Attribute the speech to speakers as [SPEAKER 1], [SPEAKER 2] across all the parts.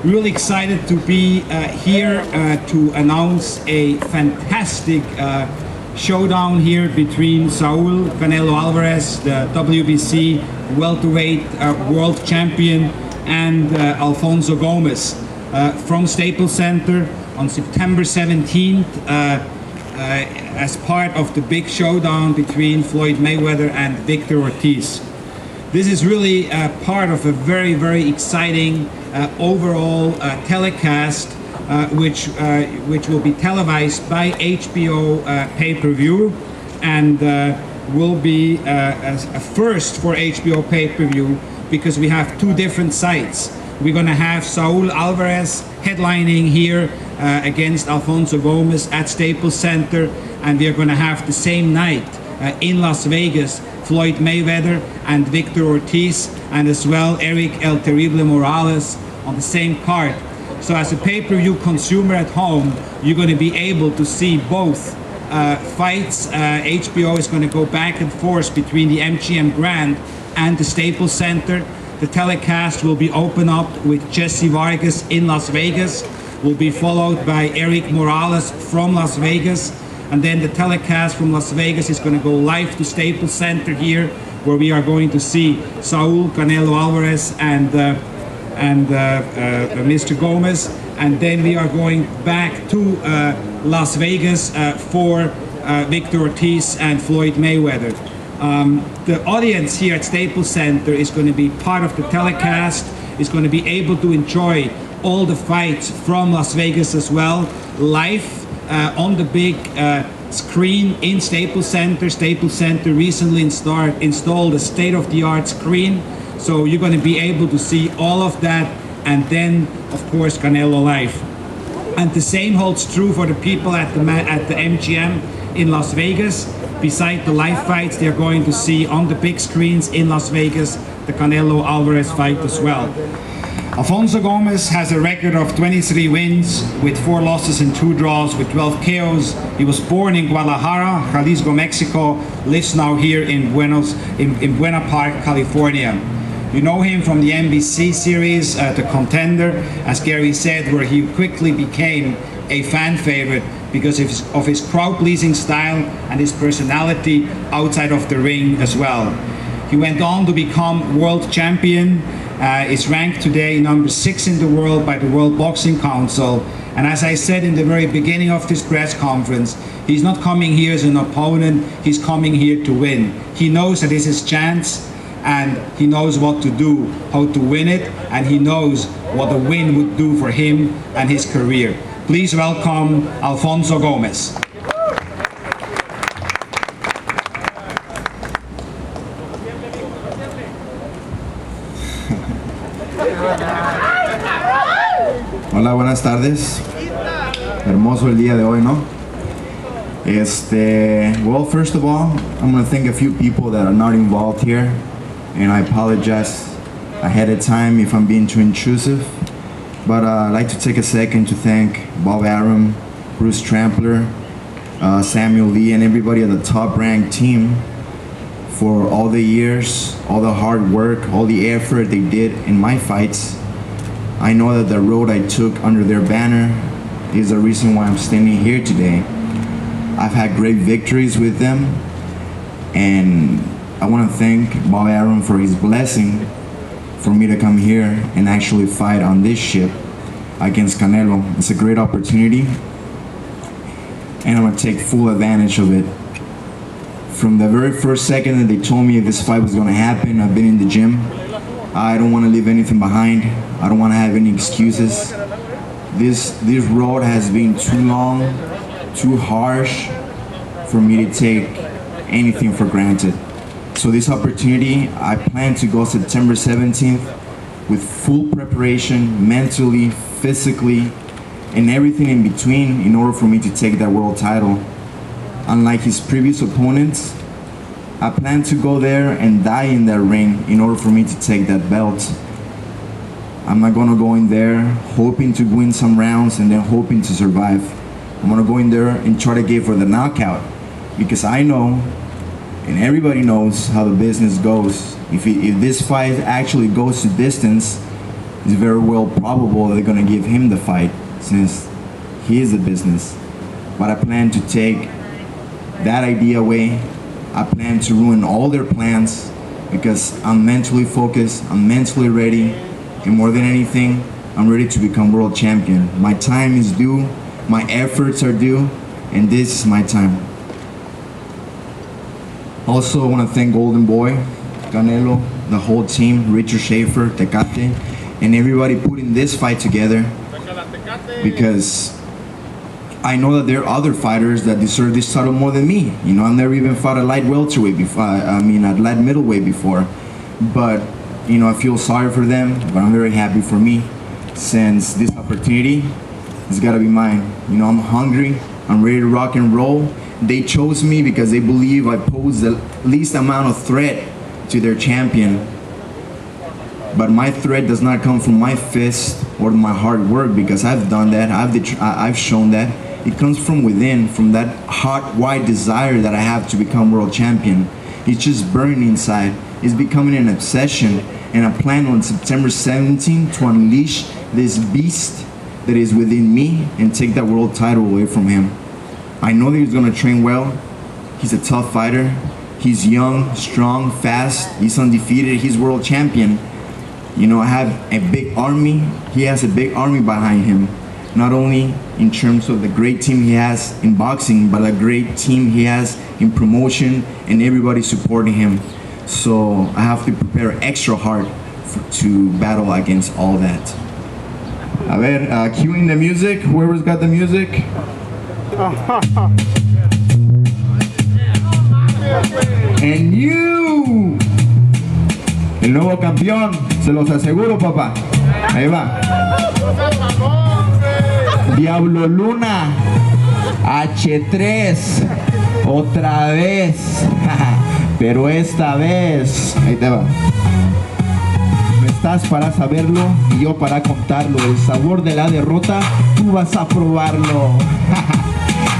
[SPEAKER 1] Really excited to be here to announce a fantastic showdown here between Saul Canelo Alvarez, the WBC welterweight world champion, and Alfonso Gomez from Staples Center on September 17th as part of the big showdown between Floyd Mayweather and Victor Ortiz. This is really part of a very, very exciting overall telecast which will be televised by HBO pay-per-view, and will be a first for HBO pay-per-view because we have two different sites. We're going to have Saul Alvarez headlining here against Alfonso Gomez at Staples Center, and we are going to have the same night in Las Vegas Floyd Mayweather and Victor Ortiz, and as well Eric El Terrible Morales on the same card. So as a pay-per-view consumer at home, you're going to be able to see both fights. HBO is going to go back and forth between the MGM Grand and the Staples Center. The telecast will be open up with Jesse Vargas in Las Vegas, will be followed by Eric Morales from Las Vegas, and then the telecast from Las Vegas is going to go live to Staples Center here, where we are going to see Saul Canelo Alvarez and Mr. Gomez, and then we are going back to Las Vegas for Victor Ortiz and Floyd Mayweather. The audience here at Staples Center is going to be part of the telecast, is going to be able to enjoy all the fights from Las Vegas as well, live on the big screen in Staples Center. Staples Center recently installed a state-of-the-art screen, so you're going to be able to see all of that, and then of course Canelo live. And the same holds true for the people at the MGM in Las Vegas. Beside the live fights, they're going to see on the big screens in Las Vegas the Canelo Alvarez fight as well. Alfonso Gomez has a record of 23 wins with 4 losses and 2 draws with 12 KOs. He was born in Guadalajara, Jalisco, Mexico, lives now here in Buena Park, California. You know him from the NBC series, The Contender, as Gary said, where he quickly became a fan favorite because of his crowd-pleasing style and his personality outside of the ring as well. He went on to become world champion, is ranked today number 6 in the world by the World Boxing Council. And as I said in the very beginning of this press conference, he's not coming here as an opponent, he's coming here to win. He knows that it's his chance, and he knows what to do, how to win it, and he knows what a win would do for him and his career. Please welcome Alfonso Gomez.
[SPEAKER 2] Hola, buenas tardes. Hermoso el día de hoy, ¿no? Well, first of all, I'm going to thank a few people that are not involved here, and I apologize ahead of time if I'm being too intrusive. But I'd like to take a second to thank Bob Arum, Bruce Trampler, Samuel Lee, and everybody on the top-ranked team for all the years, all the hard work, all the effort they did in my fights. I know that the road I took under their banner is the reason why I'm standing here today. I've had great victories with them, and I want to thank Bob Arum for his blessing for me to come here and actually fight on this ship against Canelo. It's a great opportunity, and I'm going to take full advantage of it. From the very first second that they told me this fight was going to happen, I've been in the gym. I don't want to leave anything behind. I don't want to have any excuses. This road has been too long, too harsh for me to take anything for granted. So this opportunity, I plan to go September 17th with full preparation, mentally, physically, and everything in between in order for me to take that world title. Unlike his previous opponents, I plan to go there and die in that ring in order for me to take that belt. I'm not gonna go in there hoping to win some rounds and then hoping to survive. I'm gonna go in there and try to get for the knockout, because I know, and everybody knows how the business goes. If this fight actually goes to distance, it's very well probable they're gonna give him the fight since he is the business. But I plan to take that idea away. I plan to ruin all their plans because I'm mentally focused, I'm mentally ready, and more than anything, I'm ready to become world champion. My time is due, my efforts are due, and this is my time. Also, I want to thank Golden Boy, Canelo, the whole team, Richard Schaefer, Tecate, and everybody putting this fight together, because I know that there are other fighters that deserve this title more than me. You know, I've never even fought a light welterweight before, at light middleweight before. But, you know, I feel sorry for them, but I'm very happy for me, since this opportunity has got to be mine. You know, I'm hungry, I'm ready to rock and roll. They chose me because they believe I pose the least amount of threat to their champion. But my threat does not come from my fist or my hard work, because I've done that, I've shown that. It comes from within, from that hot, white desire that I have to become world champion. It's just burning inside. It's becoming an obsession, and I plan on September 17th to unleash this beast that is within me and take that world title away from him. I know that he's gonna train well. He's a tough fighter. He's young, strong, fast. He's undefeated. He's world champion. You know, I have a big army. He has a big army behind him. Not only in terms of the great team he has in boxing, but a great team he has in promotion and everybody supporting him. So I have to prepare extra hard to battle against all that. A ver, cueing the music. Whoever's got the music. And you, el nuevo campeón, se los aseguro, papá. Ahí va. Diablo Luna, H3, otra vez, pero esta vez, ahí te va. No estás para saberlo y yo para contarlo. El sabor de la derrota, tú vas a probarlo.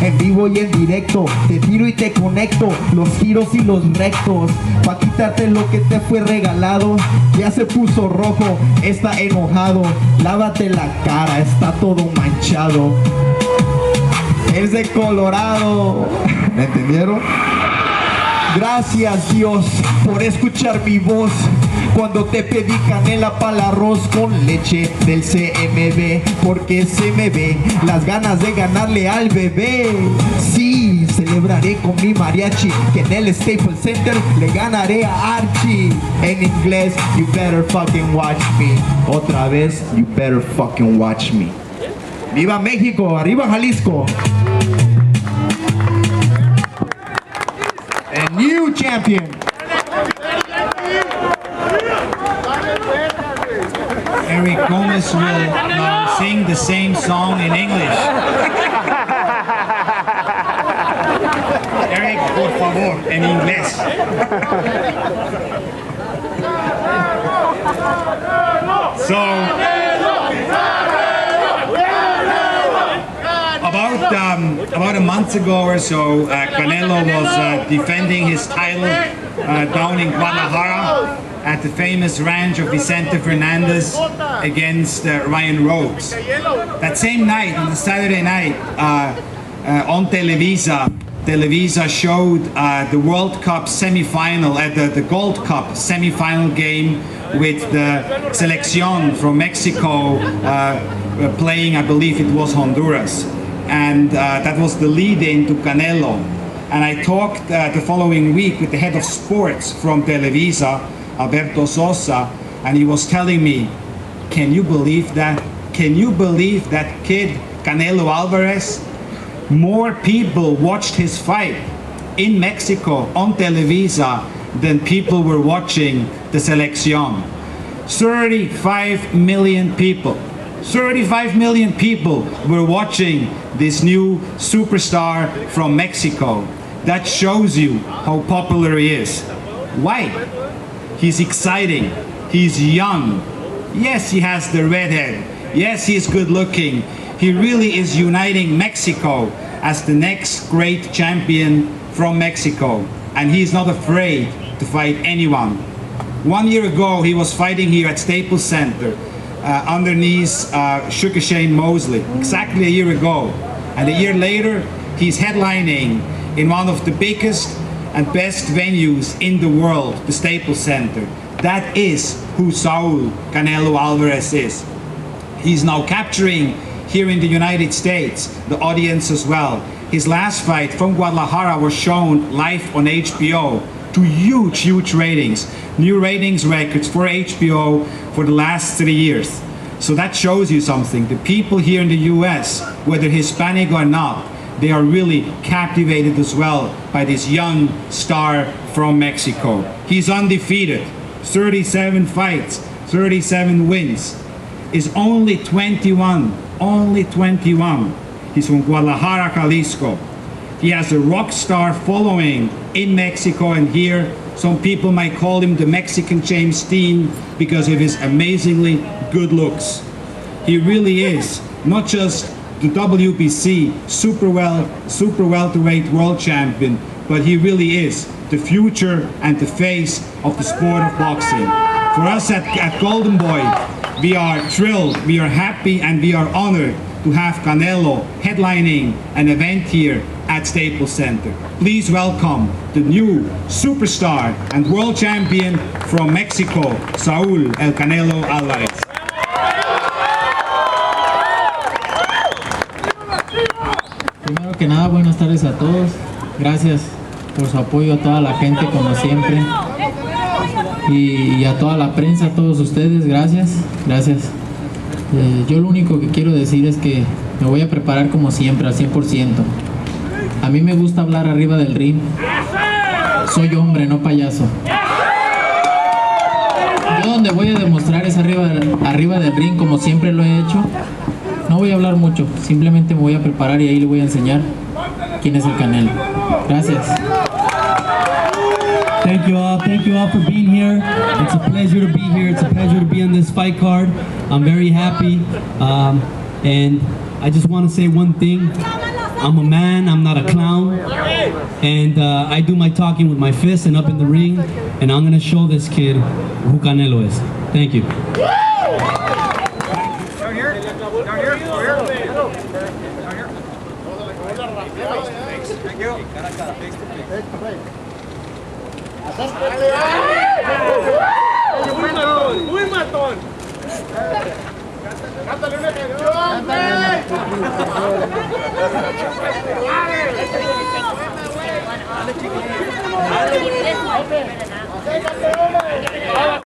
[SPEAKER 2] En vivo y en directo, te tiro y te conecto los giros y los rectos, pa' quitarte lo que te fue regalado. Ya se puso rojo, está enojado, lávate la cara, está todo manchado. Es de Colorado, ¿me entendieron? Gracias Dios por escuchar mi voz cuando te pedí canela para el arroz con leche del CMB, porque se me ve las ganas de ganarle al bebé. Sí, celebraré con mi mariachi que en el Staples Center le ganaré a Archie. En inglés, you better fucking watch me. Otra vez, you better fucking watch me. ¡Viva México! ¡Arriba Jalisco! And new champion.
[SPEAKER 1] Eric Gomez will now sing the same song in English. Eric, por favor, en inglés. About a month ago or so, Canelo was defending his title down in Guadalajara at the famous ranch of Vicente Fernandez against Ryan Rhodes. That same night, on the Saturday night, on Televisa showed the World Cup semi-final, the Gold Cup semi-final game with the Selección from Mexico playing, I believe it was Honduras. And that was the lead-in to Canelo. And I talked the following week with the head of sports from Televisa, Alberto Sosa, and he was telling me, can you believe that? Can you believe that kid, Canelo Alvarez? More people watched his fight in Mexico on Televisa than people were watching the Selección. 35 million people. 35 million people were watching this new superstar from Mexico. That shows you how popular he is. Why? He's exciting. He's young. Yes, he has the red head. Yes, he's good looking. He really is uniting Mexico as the next great champion from Mexico. And he's not afraid to fight anyone. 1 year ago, he was fighting here at Staples Center. underneath Sugar Shane Mosley exactly a year ago. And a year later, he's headlining in one of the biggest and best venues in the world, the Staples Center. That is who Saul Canelo Alvarez is. He's now capturing here in the United States the audience as well. His last fight from Guadalajara was shown live on HBO to huge ratings. New ratings records for HBO for the last 3 years. So that shows you something. The people here in the US, whether Hispanic or not, they are really captivated as well by this young star from Mexico. He's undefeated, 37 fights, 37 wins. Is only 21, only 21. He's from Guadalajara, Jalisco. He has a rock star following in Mexico and here. Some people might call him the Mexican James Dean because of his amazingly good looks. He really is not just the WBC super welterweight world champion, but he really is the future and the face of the sport of boxing. For us at Golden Boy, we are thrilled, we are happy, and we are honored to have Canelo headlining an event here at Staples Center. Please welcome the new superstar and world champion from Mexico, Saul El Canelo Alvarez.
[SPEAKER 3] Primero que nada, buenas tardes a todos. Gracias por su apoyo a toda la gente, como siempre. Y a toda la prensa, a todos ustedes, gracias. Yo lo único que quiero decir es que me voy a preparar como siempre, al 100%. A mí me gusta hablar arriba del ring. Soy hombre, no payaso. Yo donde voy a demostrar es arriba del ring, como siempre lo he hecho. No voy a hablar mucho, simplemente me voy a preparar y ahí le voy a enseñar quién es el Canelo. Gracias.
[SPEAKER 4] Thank you all for being here. It's a pleasure to be here. It's a pleasure to be on this fight card. I'm very happy. And I just want to say one thing. I'm a man, I'm not a clown. And I do my talking with my fists and up in the ring. And I'm going to show this kid who Canelo is. Thank you.
[SPEAKER 1] Down here. Thank you.
[SPEAKER 5] Muy matón. Cántale una canción.